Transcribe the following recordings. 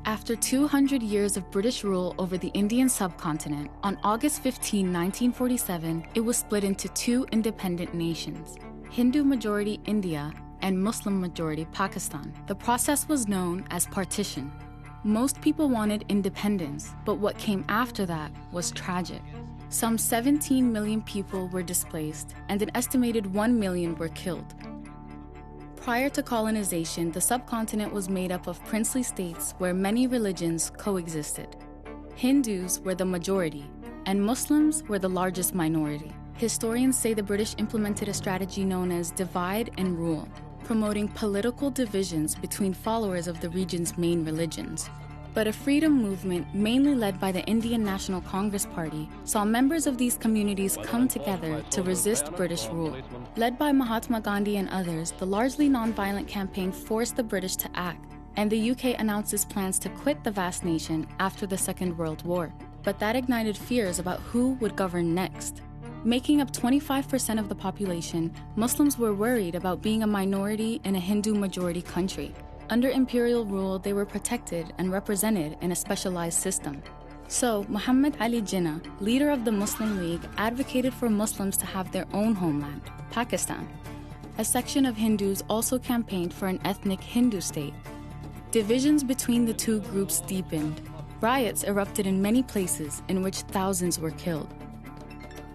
After 200 years of British rule over the Indian subcontinent, on August 15, 1947, it was split into two independent nations, Hindu-majority India and Muslim-majority Pakistan. The process was known as partition. Most people wanted independence, but what came after that was tragic. Some 17 million people were displaced, and an estimated 1 million were killed. Prior to colonization, the subcontinent was made up of princely states where many religions coexisted. Hindus were the majority, and Muslims were the largest minority. Historians say the British implemented a strategy known as divide and rule, promoting political divisions between followers of the region's main religions. But a freedom movement, mainly led by the Indian National Congress Party, saw members of these communities come together to resist British rule. Led by Mahatma Gandhi and others, the largely non-violent campaign forced the British to act, and the UK announced its plans to quit the vast nation after the Second World War. But that ignited fears about who would govern next. Making up 25% of the population, Muslims were worried about being a minority in a Hindu-majority country. Under imperial rule, they were protected and represented in a specialized system. So, Muhammad Ali Jinnah, leader of the Muslim League, advocated for Muslims to have their own homeland, Pakistan. A section of Hindus also campaigned for an ethnic Hindu state. Divisions between the two groups deepened. Riots erupted in many places in which thousands were killed.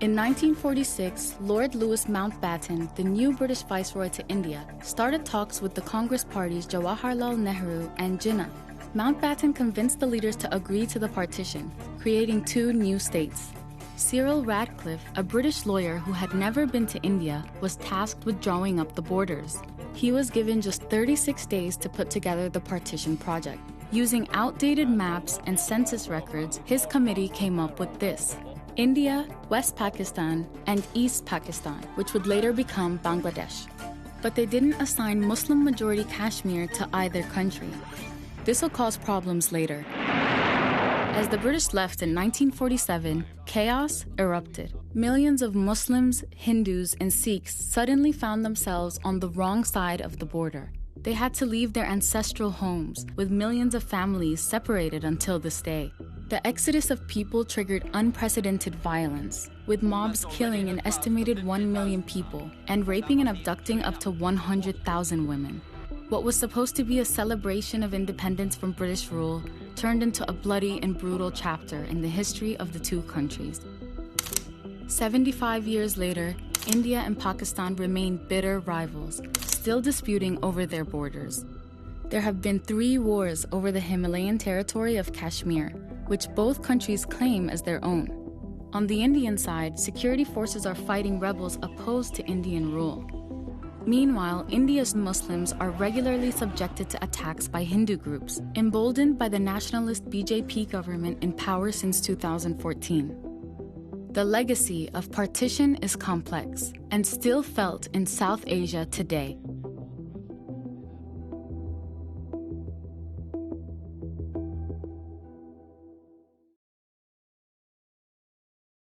In 1946, Lord Louis Mountbatten, the new British Viceroy to India, started talks with the Congress parties Jawaharlal Nehru and Jinnah. Mountbatten convinced the leaders to agree to the partition, creating two new states. Cyril Radcliffe, a British lawyer who had never been to India, was tasked with drawing up the borders. He was given just 36 days to put together the partition project. Using outdated maps and census records, his committee came up with this: India, West Pakistan, and East Pakistan, which would later become Bangladesh. But they didn't assign Muslim-majority Kashmir to either country. This will cause problems later. As the British left in 1947, chaos erupted. Millions of Muslims, Hindus, and Sikhs suddenly found themselves on the wrong side of the border. They had to leave their ancestral homes, with millions of families separated until this day. The exodus of people triggered unprecedented violence, with mobs killing an estimated 1 million people and raping and abducting up to 100,000 women. What was supposed to be a celebration of independence from British rule turned into a bloody and brutal chapter in the history of the two countries. 75 years later, India and Pakistan remain bitter rivals, still disputing over their borders. There have been 3 wars over the Himalayan territory of Kashmir, which both countries claim as their own. On the Indian side, security forces are fighting rebels opposed to Indian rule. Meanwhile, India's Muslims are regularly subjected to attacks by Hindu groups, emboldened by the nationalist BJP government in power since 2014. The legacy of partition is complex and still felt in South Asia today.